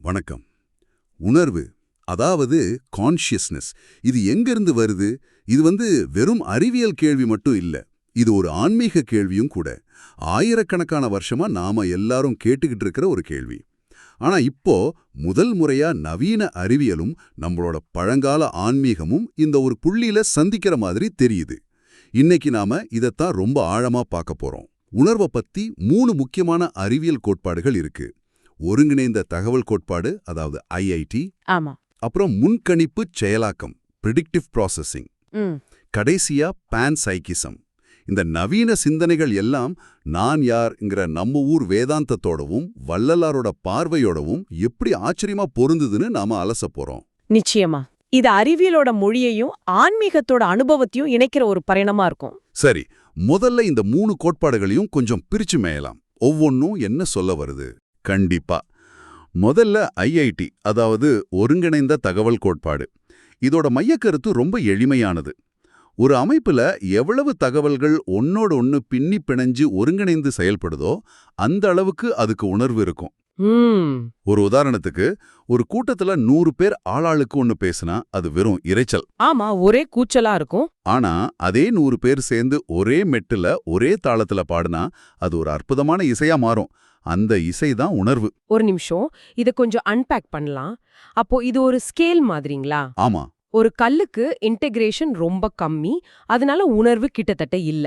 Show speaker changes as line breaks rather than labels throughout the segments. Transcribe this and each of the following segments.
வணக்கம். உணர்வு, அதாவது கான்ஷியஸ்னஸ், இது எங்கிருந்து வருது? இது வெறும் அறிவியல் கேள்வி மட்டும் இல்ல. இது ஒரு ஆன்மீக கேள்வியும் கூட. ஆயிரக்கணக்கான வருஷமா நாம எல்லாரும் கேட்டுக்கிட்டு இருக்கிற ஒரு கேள்வி. ஆனா இப்போ முதல் முறையா நவீன அறிவியலும் நம்மளோட பழங்கால ஆன்மீகமும் இந்த ஒரு புள்ளியில சந்திக்கிற மாதிரி தெரியுது. இன்னைக்கு நாம இதத்தான் ரொம்ப ஆழமா பார்க்க போறோம். உணர்வை பத்தி 3 முக்கியமான அறிவியல் கோட்பாடுகள் இருக்கு. ஒருங்கிணைந்த தகவல் கோட்பாடு, அதாவது ஐஐடி.
ஆமா.
அப்புறம் முன்கணிப்பு செயலாக்கம், பிரிடிக்டிவ் ப்ராசஸிங். கடைசியா பான் சைக்கிசம். இந்த நவீன சிந்தனைகள் எல்லாம் நான் யார்ங்கிற நம்ம ஊர் வேதாந்தத்தோடவும் வள்ளலாரோட பார்வையோடவும் எப்படி ஆச்சரியமா பொருந்துதுன்னு நாம அலச போறோம்.
நிச்சயமா இது அறிவியலோட மொழியையும் ஆன்மீகத்தோட அனுபவத்தையும் இணைக்கிற ஒரு பயணமா இருக்கும்.
சரி, முதல்ல இந்த 3 கோட்பாடுகளையும் கொஞ்சம் பிரிச்சு மேயலாம். ஒவ்வொன்னும் என்ன சொல்ல வருது? கண்டிப்பா. முதல்ல ஐஐடி, அதாவது ஒருங்கிணைந்த தகவல் கோட்பாடு. இதோட மையக்கருத்து ரொம்ப எளிமையானது. ஒரு அமைப்புல எவ்வளவு தகவல்கள் ஒன்னோட ஒன்னு பின்னி பிணைஞ்சு ஒருங்கிணைந்து செயல்படுதோ அந்த அளவுக்கு அதுக்கு உணர்வு இருக்கும். ஒரு உதாரணத்துக்கு, ஒரு கூட்டத்துல 100 பேர் ஆளாளுக்கு ஒன்னு பேசினா அது வெறும் இரைச்சல்.
ஆமா, ஒரே கூச்சலா இருக்கும்.
ஆனா அதே 100 பேர் சேர்ந்து ஒரே மெட்டுல ஒரே தாளத்துல பாடினா அது ஒரு அற்புதமான இசையா மாறும். அந்த இசைதான் உணர்வு.
ஒரு நிமிஷம், இத கொஞ்சம் அன்பேக் பண்ணலாம். அப்போ இது ஒரு ஸ்கேல் மாதிரிங்களா?
ஆமா.
ஒரு கல்லுக்கு இன்டெகிரேஷன் ரொம்ப கம்மி, அதனால உணர்வு கிட்டத்தட்ட இல்ல.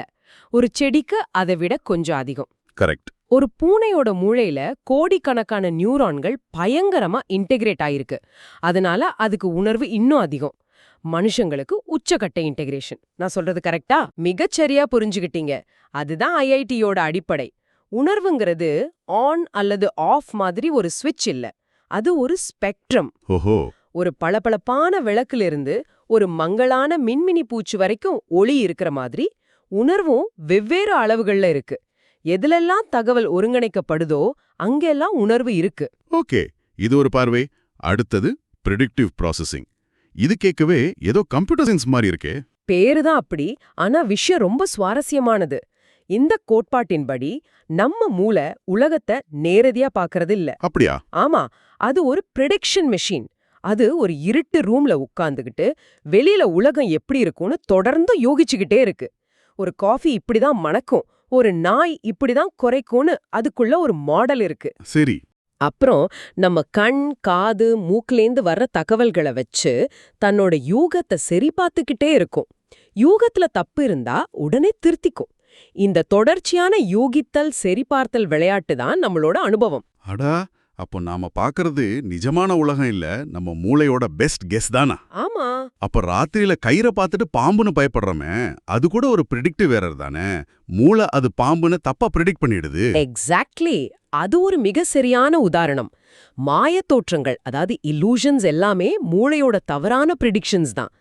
ஒரு செடிக்கு அதை விட கொஞ்சம் அதிகம்.
கரெக்ட்.
ஒரு பூனையோட மூளையில கோடிக்கணக்கான நியூரான்கள் பயங்கரமா இன்டெகிரேட் ஆயிருக்கு. அதனால அதுக்கு உணர்வு இன்னும் அதிகம். மனுஷங்களுக்கு உச்சக்கட்ட இன்டெகிரேஷன். நான் சொல்றது கரெக்டா? மிகச்சரியா புரிஞ்சுகிட்டீங்க. அதுதான் ஐஐடியோட அடிப்படை. உணர்வுங்கிறது ஆன் அல்லது ஆஃப் மாதிரி ஒரு ஸ்விட்ச் இல்ல. அது ஒரு ஸ்பெக்ட்ரம்.
ஓஹோ.
ஒரு பளபளப்பான விளக்கிலிருந்து ஒரு மங்கலான மின்மினி பூச்சி வரைக்கும் ஒளி இருக்கிற மாதிரி உணர்வும் வெவ்வேறு அளவுகள்ல இருக்கு. எதுலெல்லாம் தகவல் ஒருங்கிணைக்கப்படுதோ அங்கெல்லாம் உணர்வு இருக்கு.
ஓகே, இது ஒரு பார்வை. அடுத்தது பிரிடிக்டிவ் ப்ராசஸிங். இது கேட்கவே ஏதோ கம்ப்யூட்டர் சயின்ஸ் மாதிரி இருக்கே.
பேருதான் அப்படி, ஆனா விஷயம் ரொம்ப சுவாரஸ்யமானது. இந்த கோட்பாட்டின்படி நம்ம மூளை உலகத்தை நேரடியா பாக்குறது இல்ல.
அப்படியா?
ஆமா, அது ஒரு ப்ரெடிக்ஷன் மெஷின். அது ஒரு இருட்டு ரூம்ல உட்கார்ந்துகிட்டு வெளியில உலகம் எப்படி இருக்கும்னு தொடர்ந்து யோகிச்சுக்கிட்டே இருக்கு. ஒரு காஃபி இப்படிதான் மணக்கும், ஒரு நாய் இப்படிதான் குறைக்கும்னு அதுக்குள்ள ஒரு மாடல் இருக்கு.
சரி.
அப்புறம் நம்ம கண், காது, மூக்குலேந்து வர்ற தகவல்களை வச்சு தன்னோட யூகத்தை சரி பார்த்துக்கிட்டே இருக்கும். யூகத்துல தப்பு இருந்தா உடனே திருத்திக்கும். இந்த தொடர்ச்சியான யூகித்தல் சரிபார்த்தல் விளையாட்டு தான் நம்மளோட அனுபவம்.
அடா, அப்போ நாம பாக்குறது நிஜமான உலகம் இல்ல, நம்ம மூளையோட பெஸ்ட் கெஸ் தானா?
ஆமா.
அப்ப ராத்திரியில கயிறை பார்த்துட்டு பாம்புன்னு பயப்படுறோமே, அது கூட ஒரு பிரிடிக்டிவ் எரர் தானே? மூளை அது பாம்புன்னு தப்பா பிரிடிக்ட் பண்ணிடுது.
எக்ஸாக்ட்லி. அது ஒரு மிக சரியான உதாரணம். மாயத் தோற்றங்கள், அதாவது இல்லூஷன்ஸ் எல்லாமே மூளையோட தவறான பிரிடிக்ஷன்ஸ் தான்.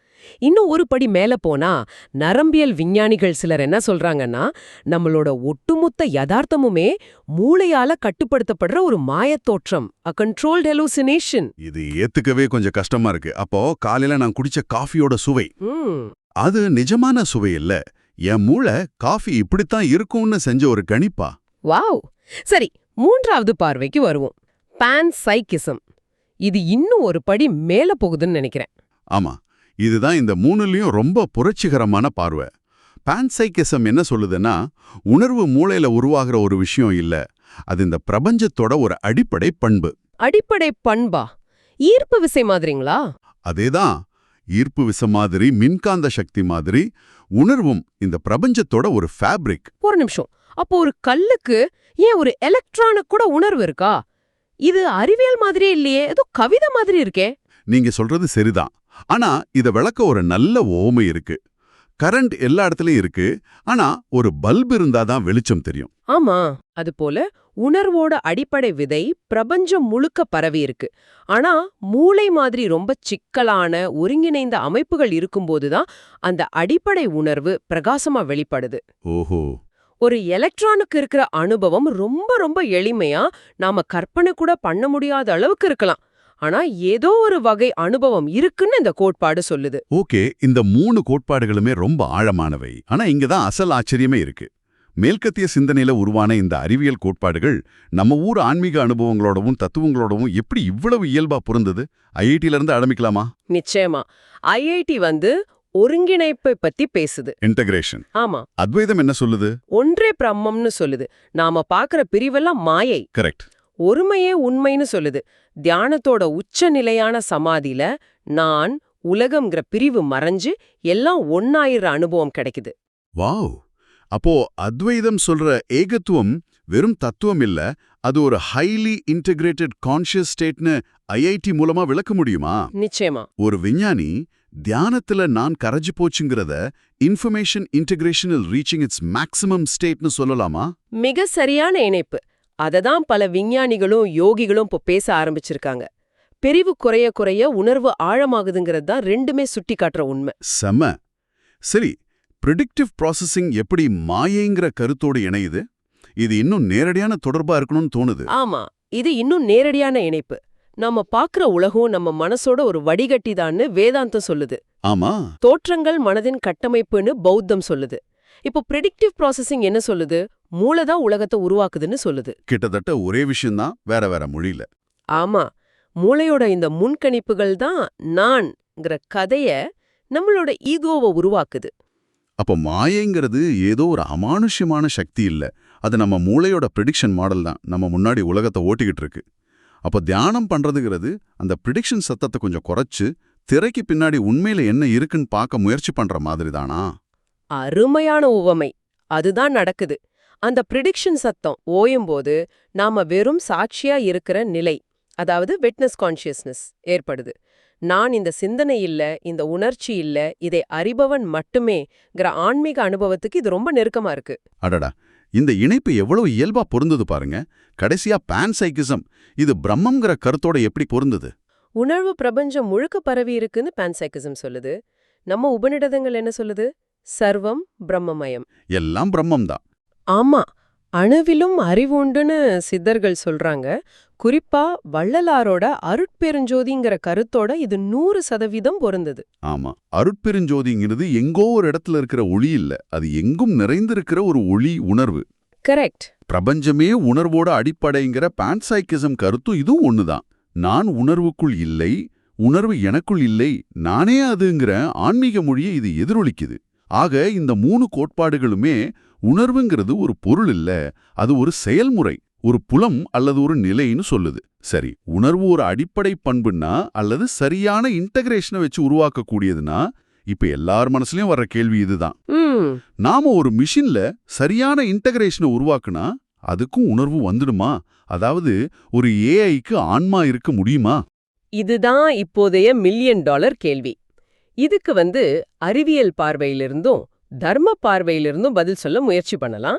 இன்னும் ஒரு படி மேல போனா நரம்பியல் விஞ்ஞானிகள் சிலர் என்ன சொல்றாங்கன்னா, நம்மளோட ஒட்டுமொத்த யதார்த்தமுமே மூளையால கட்டுப்படுத்தப்படுற ஒரு மாயத்தோற்றம், a controlled hallucination.
இது ஏத்துக்கவே கொஞ்சம் கஷ்டமா இருக்கு. அப்போ காலையில நான் குடிச்ச காஃபியோட சுவை, அது நிஜமான சுவை இல்ல, என் மூளை காஃபி இப்படித்தான் இருக்கும்னு செஞ்ச ஒரு கணிப்பா?
வாவ். சரி, 3வது பார்வைக்கு வருவோம். பான் சைக்கிசம். இது இன்னும் ஒரு படி மேல போகுதுன்னு நினைக்கிறேன்.
ஆமா, இதுதான் இந்த 3லயும் ரொம்ப புரட்சிகரமான பார்வை. பான்சைக்கிசம் என்ன சொல்லுதுன்னா, உணர்வு மூளையில உருவாகிற ஒரு விஷயம் இல்ல, அது இந்த பிரபஞ்சத்தோட ஒரு அடிப்படை பண்பு.
அடிப்படை பண்பா? ஈர்ப்பு விசை மாதிரிங்களா?
அதேதான். ஈர்ப்பு விசை மாதிரி, மின்காந்த சக்தி மாதிரி உணர்வும் இந்த பிரபஞ்சத்தோட ஒரு ஃபேப்ரிக்.
ஒரு நிமிஷம், அப்போ ஒரு கல்லுக்கு ஏன் ஒரு எலக்ட்ரானுக்கு கூட உணர்வு இருக்கா? இது அறிவியல் மாதிரியே இல்லையே, ஏதோ கவிதை மாதிரி இருக்கே.
நீங்க சொல்றது சரிதான். ஆனா இத விளக்க ஒரு நல்ல ஓமை இருக்கு. கரண்ட் எல்லா இடத்துலயும் இருக்கு, ஆனா ஒரு பல்ப் இருந்தாதான் வெளிச்சம் தெரியும்.
ஆமா, அது போல உணர்வோட அடிப்படை விதை பிரபஞ்சம் முழுக்க பரவி இருக்கு. ஆனா மூளை மாதிரி ரொம்ப சிக்கலான ஒருங்கிணைந்த அமைப்புகள் இருக்கும்போதுதான் அந்த அடிப்படை உணர்வு பிரகாசமா வெளிப்படுது.
ஓஹோ.
ஒரு எலக்ட்ரானுக்கு இருக்கிற அனுபவம் ரொம்ப ரொம்ப எளிமையா நாம கற்பனை கூட பண்ண முடியாத அளவுக்கு இருக்கலாம். ஆனா ஏதோ ஒரு வகை அனுபவம் இருக்குன்னு இந்த கோட்பாடு சொல்லுது.
ஓகே, இந்த 3 கோட்பாடுகளுமே ரொம்ப ஆழமானவை. ஆனா இங்கதான் அசல் ஆச்சரியமே இருக்கு. மேல்கத்திய சிந்தனையில உருவான இந்த அறிவியல் கோட்பாடுகள் நம்ம ஊர் ஆன்மீக அனுபவங்களோடவும் தத்துவங்களோடவும் எப்படி இவ்வளவு இயல்பா பொருந்தது? ஐஐடில இருந்து ஆரம்பிக்கலாமா?
நிச்சயமா. ஐஐடி ஒருங்கிணைப்பை பத்தி பேசுது.
இன்டகிரேஷன்.
ஆமா.
அத்வைதம் என்ன சொல்லுது?
ஒன்றே பிரம்மம்னு சொல்லுது. நாம பாக்குற பிரிவெல்லாம் மாயை.
கரெக்ட்.
ஒருமையே உண்மைன்னு சொல்லுது. தியானத்தோட உச்ச நிலையான சமாதியில நான் உலகம்ங்கிற பிரிவு மறைஞ்சு எல்லாம் ஒன்னாயிர அனுபவம் கிடைக்குது.
வாவ்! அப்போ அத்வைதம் சொல்ற ஏகத்துவம் வெறும் தத்துவம் இல்ல, அது ஒரு ஹைலி இன்டகிரேட்டட் கான்ஷியஸ் ஸ்டேட்னு ஐஐடி மூலமா விளக்க முடியுமா?
நிச்சயமா.
ஒரு விஞ்ஞானி தியானத்துல நான் கரைஞ்சு போச்சுங்கிறத இன்ஃபர்மேஷன் இன்டகிரேஷனில் ரீச்சிங் இட்ஸ் மேக்ஸிமம் ஸ்டேட்னு சொல்லலாமா?
மிக சரியான இணைப்பு. அததான் பல விஞ்ஞானிகளும் யோகிகளும் இப்போ பேச ஆரம்பிச்சிருக்காங்க. பிரிவு குறைய குறைய உணர்வு ஆழமாகுதுங்கிறது தான் ரெண்டுமே சுட்டி காட்டுற உண்மை.
செம. சரி, ப்ரிடிக்டிவ் ப்ராசஸிங் எப்படி மாயைங்கிற கருத்தோடு இணையுது? இது இன்னும் நேரடியான தொடர்பா இருக்கணும்னு தோணுது.
ஆமா, இது இன்னும் நேரடியான இணைப்பு. நம்ம பாக்குற உலகம் நம்ம மனசோட ஒரு வடிகட்டிதான்னு வேதாந்தம் சொல்லுது.
ஆமா.
தோற்றங்கள் மனதின் கட்டமைப்புன்னு பௌத்தம் சொல்லுது. இப்போ ப்ரெடிக்டிவ் ப்ராசஸிங் என்ன சொல்லுது? மூளைதான் உலகத்தை உருவாக்குதுன்னு சொல்லுது.
கிட்டத்தட்ட ஒரே விஷயம்தான், வேற வேற மொழியில.
ஆமா, மூளையோட இந்த முன்கணிப்புகள் தான் நான்ங்கிற கதைய நம்மளோட ஈகோவை உருவாக்குது.
அப்போ மாயைங்கிறது ஏதோ ஒரு அமானுஷ்யமான சக்தி இல்ல, அது நம்ம மூளையோட ப்ரிடிக்ஷன் மாடல் தான் நம்ம முன்னாடி உலகத்தை ஓட்டிக்கிட்டு இருக்கு. அப்போ தியானம் பண்றதுங்கிறது அந்த ப்ரிடிக்ஷன் சத்தத்தை கொஞ்சம் குறைச்சு திரைக்கு பின்னாடி உண்மையில என்ன இருக்குன்னு பார்க்க முயற்சி பண்ற மாதிரி தானா?
அருமையான உவமை. அதுதான் நடக்குது. அந்த ப்ரிடிக்ஷன் சத்தம் ஓயும்போது நாம வெறும் சாட்சியா இருக்கிற நிலை, அதாவது விட்னஸ் கான்ஷியஸ்னஸ் ஏற்படுது. நான் இந்த சிந்தனை இல்ல, இந்த உணர்ச்சி இல்ல, இதை அறிபவன் மட்டுமேங்கிற ஆன்மீக அனுபவத்துக்கு இது ரொம்ப நெருக்கமா இருக்கு.
அடடா, இந்த இணைப்பு எவ்வளவு இயல்பா பொருந்தது பாருங்க. கடைசியா பான்சைக்கிசம், இது பிரம்மம்ங்கிற கருத்தோட எப்படி பொருந்தது?
உணர்வு பிரபஞ்சம் முழுக்க பரவி இருக்குன்னு பான்சைக்கிசம் சொல்லுது. நம்ம உபநிடதங்கள் என்ன சொல்லுது? சர்வம் பிரம்மமயம்.
எல்லாம் பிரம்மம் தான்.
ஆமா, அணுவிலும் அறிவு உண்டுன்னு சித்தர்கள் சொல்றாங்க. குறிப்பா வள்ளலாரோட அருட்பெருஞ்சோதிங்கிற கருத்தோட இது 100% பொருந்தது.
ஆமா, அருட்பெருஞ்சோதிங்கிறது எங்கோ ஒரு இடத்துல இருக்கிற ஒளி இல்ல, அது எங்கும் நிறைந்திருக்கிற ஒரு ஒளி உணர்வு.
கரெக்ட்.
பிரபஞ்சமே உணர்வோட அடிப்படைங்கிற பான்சைக்கிசம் கருத்தும் இதுவும் ஒண்ணுதான். நான் உணர்வுக்குள் இல்லை, உணர்வு எனக்குள் இல்லை, நானே அதுங்கிற ஆன்மீக மொழியை இது எதிரொலிக்குது. ஆக இந்த 3 கோட்பாடுகளுமே உணர்வுங்கிறது ஒரு பொருள் இல்ல, அது ஒரு செயல்முறை, ஒரு புலம் அல்லது ஒரு நிலைன்னு சொல்லுது. சரி, உணர்வு ஒரு அடிப்படை பண்புன்னா அல்லது சரியான இன்டகிரேஷனை வச்சு உருவாக்கக்கூடியதுன்னா, இப்ப எல்லார் மனசுலயும் வர்ற கேள்வி இதுதான். நாம ஒரு மிஷின்ல சரியான இன்டகிரேஷனை உருவாக்குனா அதுக்கும் உணர்வு வந்துடுமா? அதாவது ஒரு ஏஐக்கு ஆன்மா இருக்க முடியுமா?
இதுதான் இப்போதைய $1,000,000 கேள்வி. இதுக்கு அறிவியல் பார்வையிலிருந்தும் தர்ம பார்வையிலிருந்தும் பதில் சொல்ல முயற்சி பண்ணலாம்.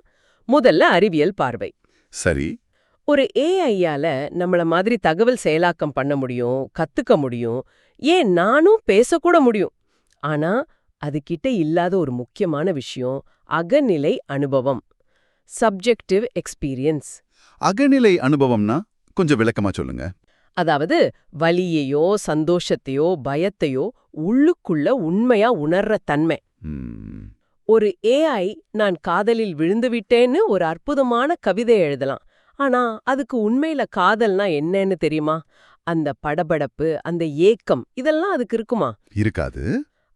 முதல்ல அறிவியல் பார்வை.
சரி.
ஒரு ஏஐயால நம்மள மாதிரி தகவல் செயலாக்கம் பண்ண முடியும், கத்துக்க முடியும், ஏன் நானும் பேசக்கூட முடியும். ஆனா அதுகிட்ட இல்லாத ஒரு முக்கியமான விஷயம் அகநிலை அனுபவம், சப்ஜெக்டிவ் எக்ஸ்பீரியன்ஸ்.
அகநிலை அனுபவம்னா கொஞ்சம் விளக்கமா சொல்லுங்க.
அதாவது வலியையோ சந்தோஷத்தையோ பயத்தையோ உள்ளுக்குள்ள உண்மையா உணர்ற தன்மை. ஒரு ஏஐ நான் காதலில் விழுந்துவிட்டேன்னு ஒரு அற்புதமான கவிதை எழுதலாம். ஆனா அதுக்கு உண்மையில காதல்னா என்னன்னு தெரியுமா? அந்த படபடப்பு, அந்த ஏக்கம், இதெல்லாம் அதுக்கு இருக்குமா?
இருக்காது.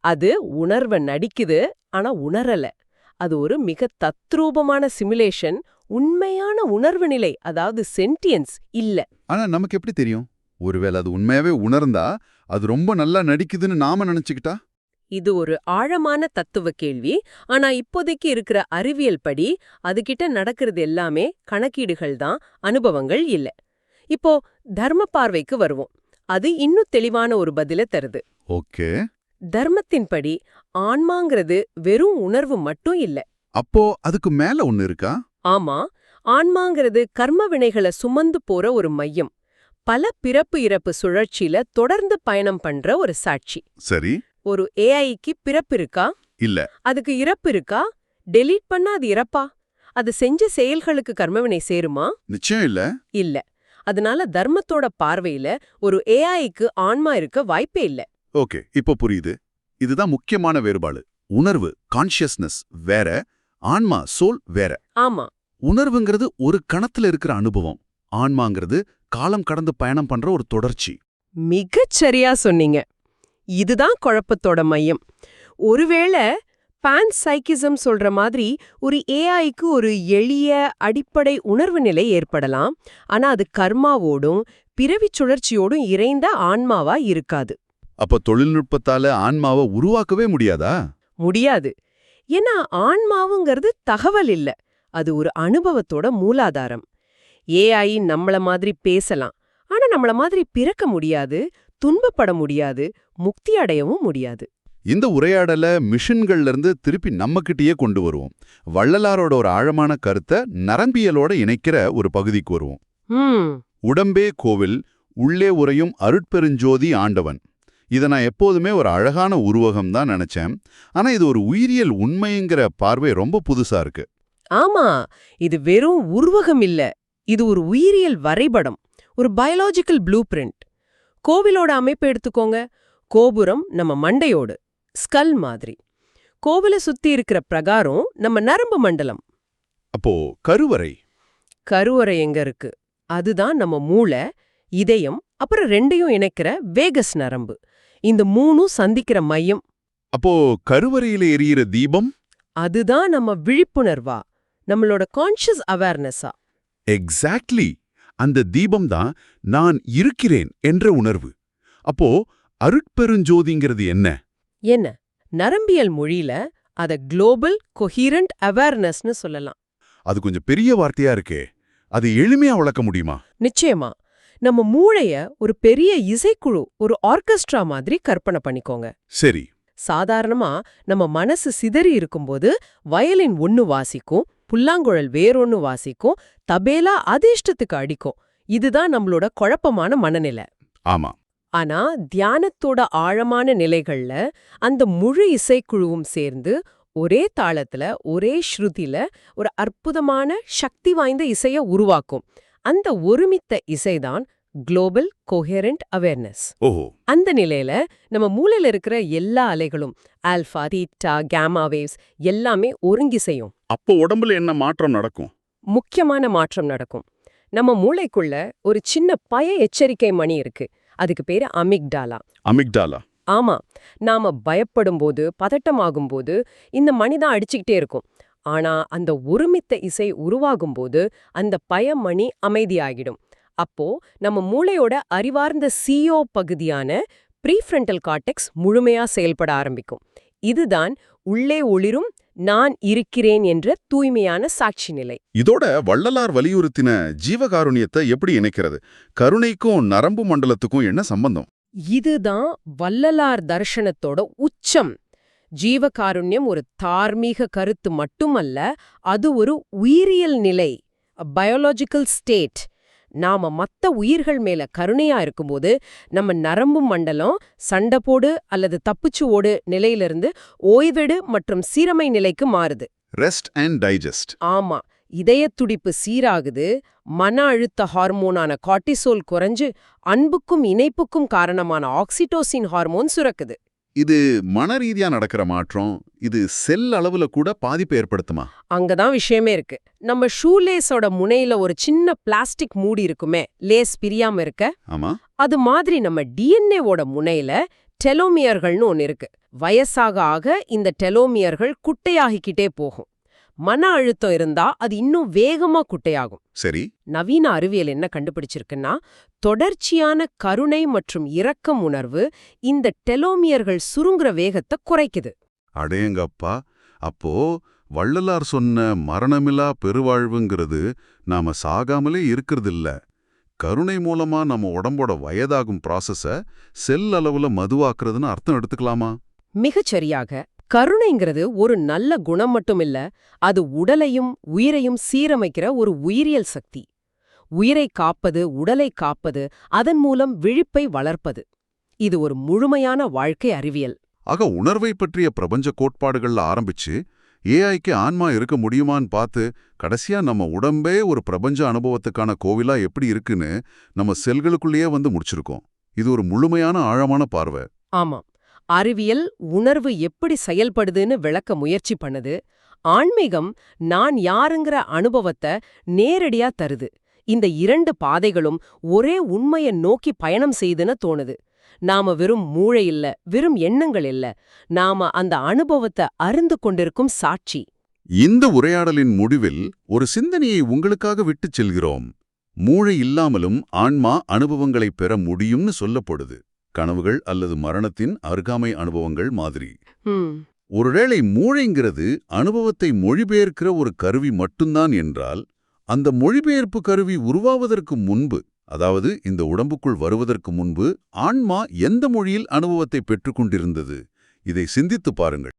அது உணர்வை நடிக்குது, ஆனா உணரல. அது ஒரு மிக தத்ரூபமான சிமுலேஷன். உண்மையான உணர்வு நிலை, அதாவது சென்டியன்ஸ் இல்ல.
ஆனா நமக்கு எப்படி தெரியும்? ஒருவேளை அது உண்மையாவே உணர்ந்தா அது ரொம்ப நல்லா நடிக்குதுன்னு நாம நினைச்சுக்கிட்டா?
இது ஒரு ஆழமான தத்துவ கேள்வி. ஆனா இப்போதைக்கு இருக்கிற அறிவியல் படி அதுகிட்ட நடக்கிறது எல்லாமே கணக்கீடுகள் தான், அனுபவங்கள் இல்ல. இப்போ தர்ம பார்வைக்கு வருவோம். அது இன்னும் தெளிவான ஒரு பதில தருது.
ஓகே.
தர்மத்தின்படி ஆன்மாங்கிறது வெறும் உணர்வு மட்டும் இல்ல.
அப்போ அதுக்கு மேல ஒண்ணு இருக்கா?
ஆமா, ஆன்மாங்கிறது கர்ம வினைகளை சுமந்து போற ஒரு மையம். பல பிறப்பு இறப்பு சுழற்சியில தொடர்ந்து பயணம் பண்ற ஒரு சாட்சி.
சரி.
ஒரு ஏஐக்கு பிறப்பு இருக்கா?
இல்ல.
அதுக்கு இறப்பு இருக்கா? டெலீட் பண்ணா அது இறப்பா? அது செஞ்ச செயல்களுக்கு கர்மவினை சேருமா?
நிச்சயம் இல்ல.
இல்ல. அதனால தர்மத்தோட பார்வையில ஒரு ஏஐக்கு ஆன்மா இருக்க வாய்ப்பே இல்ல.
ஓகே, இப்போ புரியுது. இதுதான் முக்கியமான வேறுபாடு. உணர்வு, கான்ஷியஸ்னஸ் வேற, ஆன்மா சோல் வேற.
ஆமா,
உணர்வுங்கிறது ஒரு கணத்துல இருக்கிற அனுபவம். ஆன்மாங்கிறது காலம் கடந்து பயணம் பண்ற ஒரு தொடர்ச்சி.
மிகச் சரியா சொன்னீங்க. இதுதான் குழப்பத்தோட மையம். ஒருவேளை பான்சைக்கிசம் சொல்ற மாதிரி ஒரு ஏஐக்கு ஒரு எளிய அடிப்படை உணர்வு நிலை ஏற்படலாம். ஆனா அது கர்மாவோடும் பிறவிச் சுழற்சியோடும் இறைந்த ஆன்மாவா இருக்காது.
அப்ப தொழில்நுட்பத்தால ஆன்மாவை உருவாக்கவே முடியாதா?
முடியாது. ஏன்னா ஆன்மாவுங்கிறது தகவல் இல்ல, அது ஒரு அனுபவத்தோட மூலாதாரம். ஏஐ நம்மள மாதிரி பேசலாம், ஆனா நம்மள மாதிரி பிறக்க முடியாது, துன்பப்பட முடியாது, முக்தி அடையவும் முடியாது.
இந்த உரையாடல மிஷின்கள்ல இருந்து திருப்பி நம்மகிட்டயே கொண்டு வருவோம். வள்ளலாரோட ஒரு ஆழமான கருத்தை நரம்பியலோட இணைக்கிற ஒரு பகுதிக்கு வருவோம். உடம்பே கோவில், உள்ளே உறையும் அருட்பெருஞ்சோதி ஆண்டவன். இதை நான் எப்போதுமே ஒரு அழகான உருவகம் தான் நினைச்சேன். ஆனா இது ஒரு உயிரியல் உண்மைங்கிற பார்வை ரொம்ப புதுசா இருக்கு.
ஆமா, இது வெறும் உருவகம் இல்ல, இது ஒரு உயிரியல் வரைபடம், ஒரு பயாலஜிக்கல் ப்ளூ பிரிண்ட். கோவிலோட அமைப்பு எடுத்துக்கோங்க. கோபுரம் நம்ம மண்டையோடு ஸ்கல் மாதிரி. கோவிலை சுத்தி இருக்கிற பிரகாரம் நம்ம நரம்பு மண்டலம்.
அப்போ கருவறை?
கருவறை எங்க இருக்கு? அதுதான் நம்ம மூளை, இதயம், அப்புறம் ரெண்டையும் இணைக்கிற வேகஸ் நரம்பு. இந்த மூணும் சந்திக்கிற மையம்.
அப்போ கருவறையில எரியிற தீபம்?
அதுதான் நம்ம விழிப்புணர்வா, நம்மளோட கான்ஷியஸ் அவேர்னஸா.
எக்ஸாக்ட்லி. அந்த தீபம் தான் நான் இருக்கிறேன் என்ற உணர்வு. அப்போ அருட்பெருஞ்சோதிங்கிறது என்ன?
என்ன? நரம்பியல் மொழியில அத குளோபல் கொஹீரண்ட் அவேர்னஸ்னு சொல்லலாம்.
அது கொஞ்சம் பெரிய வார்த்தையா இருக்கே, அது எளிமையா விளக்க முடியுமா?
நிச்சயமா. நம்ம மூளைய ஒரு பெரிய இசைக்குழு, ஒரு ஆர்கெஸ்ட்ரா மாதிரி கற்பனை பண்ணிக்கோங்க.
சரி.
சாதாரணமா நம்ம மனசு சிதறி இருக்கும்போது வயலின் ஒன்னு வாசிக்கும், புல்லாங்குழல் வேறொன்னு வாசிக்கும், தபேலா அதிர்ஷ்டத்துக்கு அடிக்கும். இதுதான் நம்மளோட குழப்பமான மனநிலை.
ஆமா.
ஆனா தியானத்தோட ஆழமான நிலைகள்ல அந்த முழு இசைக்குழுவும் சேர்ந்து ஒரே தாளத்துல, ஒரே ஸ்ருதில ஒரு அற்புதமான சக்தி வாய்ந்த இசைய உருவாக்கும். அந்த ஒருமித்த இசைதான் குளோபல் கோஹெரண்ட் அவேர்னஸ்.
ஓஹோ.
அந்த நிலையில நம்ம மூளையில இருக்கிற எல்லா அலைகளும், ஆல்பா, தீட்டா, கேமா வேவ்ஸ் எல்லாமே ஒருங்கிசையும்.
அப்போ உடம்புல என்ன மாற்றம் நடக்கும்?
முக்கியமான மாற்றம் நடக்கும். நம்ம மூளைக்குள்ள ஒரு சின்ன பய எச்சரிக்கை மணி இருக்கு. அதுக்கு பேரு அமிக்டாலா.
அமிக்டாலா?
ஆமா. நாம பயப்படும்போது, பதட்டமாகும்போது இந்த மணிதான் அடிச்சுக்கிட்டே இருக்கும். ஆனா அந்த ஒருமித்த இசை உருவாகும்போது அந்த பயமணி அமைதியாகிடும். அப்போ நம்ம மூளையோட அறிவார்ந்த CO பகுதியான ப்ரீஃப்ரண்டல் கார்டெக்ஸ் முழுமையா செயல்பட ஆரம்பிக்கும். இதுதான் உள்ளே ஒளிரும் நான் இருக்கிறேன் என்ற தூய்மையான சாட்சி நிலை.
இதோட வள்ளலார் வலியுறுத்தின ஜீவகாருண்யத்தை எப்படி இணைக்கிறது? கருணைக்கும் நரம்பு மண்டலத்துக்கும் என்ன சம்பந்தம்?
இதுதான் வள்ளலார் தர்ஷனத்தோட உச்சம். ஜீவகாருண்யம் ஒரு தார்மீக கருத்து மட்டுமல்ல, அது ஒரு உயிரியல் நிலை, பயாலஜிக்கல் ஸ்டேட். நாம மத்த உயிர்கள் மேல கருணையா இருக்கும்போது நம்ம நரம்பு மண்டலம் சண்டை போடு அல்லது தப்பிச்சு ஓடு நிலையிலிருந்து ஓய்வெடு மற்றும் சீரமை நிலைக்கு மாறுது.
Rest and digest.
ஆமா. இதய துடிப்பு சீராகுது, மன அழுத்த ஹார்மோனான கார்டிசோல் குறைஞ்சு அன்புக்கும் இணைப்புக்கும் காரணமான ஆக்சிடோசின் ஹார்மோன் சுரக்குது.
இது மனரீதியா நடக்கிற மாற்றம். இது செல் அளவுல கூட பாதிப்பை ஏற்படுத்துமா?
அங்கதான் விஷயமே இருக்கு. நம்ம ஷூலேஸோட முனையில ஒரு சின்ன பிளாஸ்டிக் மூடி இருக்குமே, லேஸ் பிரியாம இருக்க.
ஆமா.
அது மாதிரி நம்ம டிஎன்ஏவோட முனையில டெலோமியர்கள்னு ஒன்னு இருக்கு. வயசாக ஆக இந்த டெலோமியர்கள் குட்டையாகிக்கிட்டே போகும். மன அழுத்தம் இருந்தா அது இன்னும் வேகமா குட்டையாகும்.
சரி.
நவீன அறிவியல் என்ன கண்டுபிடிச்சிருக்குன்னா, தொடர்ச்சியான கருணை மற்றும் இரக்கம் உணர்வு இந்த டெலோமியர்கள் சுருங்குற வேகத்தை குறைக்குது.
அடேங்கப்பா. அப்போ வள்ளலார் சொன்ன மரணமில்லா பெருவாழ்வுங்கிறது நாம சாகாமலே இருக்கிறதில்ல, கருணை மூலமா நம்ம உடம்போட வயதாகும் ப்ராசஸ செல் அளவுல மதுவாக்குறதுன்னு அர்த்தம் எடுத்துக்கலாமா?
மிகச்சரியாக. கருணைங்கிறது ஒரு நல்ல குணம் மட்டும் இல்ல, அது உடலையும் உயிரையும் சீரமைக்கிற ஒரு உயிரியல் சக்தி. உயிரை காப்பது, உடலை காப்பது, அதன் மூலம் விழிப்பை வளர்ப்பது. இது ஒரு முழுமையான வாழ்க்கை அறிவியல்.
ஆக உணர்வை பற்றிய பிரபஞ்ச கோட்பாடுகள்ல ஆரம்பிச்சு ஏஐக்கு ஆன்மா இருக்க முடியுமான்னு பார்த்து கடைசியா நம்ம உடம்பே ஒரு பிரபஞ்ச அனுபவத்துக்கான கோவிலா எப்படி இருக்குன்னு நம்ம செல்களுக்குள்ளேயே வந்து முடிச்சிருக்கோம். இது ஒரு முழுமையான ஆழமான பார்வை.
ஆமாம். அறிவியல் உணர்வு எப்படி செயல்படுதுன்னு விளக்க முயற்சி பண்ணுது. ஆன்மீகம் நான் யாருங்கிற அனுபவத்தை நேரடியா தருது. இந்த 2 பாதைகளும் ஒரே உண்மைய நோக்கி பயணம் செய்துன்னு தோணுது. நாம வெறும் மூளை இல்ல, வெறும் எண்ணங்கள் இல்ல, நாம அந்த அனுபவத்தை அறிந்து கொண்டிருக்கும் சாட்சி.
இந்த உரையாடலின் முடிவில் ஒரு சிந்தனையை உங்களுக்காக விட்டுச் செல்கிறோம். மூளை இல்லாமலும் ஆன்மா அனுபவங்களை பெற முடியும்னு சொல்லப்படுது. கனவுகள் அல்லது மரணத்தின் அருகாமை அனுபவங்கள் மாதிரி. ஒருவேளை மூளைங்கிறது அனுபவத்தை மொழிபெயர்க்கிற ஒரு கருவி மட்டும்தான் என்றால், அந்த மொழிபெயர்ப்பு கருவி உருவாவதற்கு முன்பு, அதாவது இந்த உடம்புக்குள் வருவதற்கு முன்பு, ஆன்மா எந்த மொழியில் அனுபவத்தை பெற்றுக்கொண்டிருந்தது? இதை சிந்தித்துப் பாருங்கள்.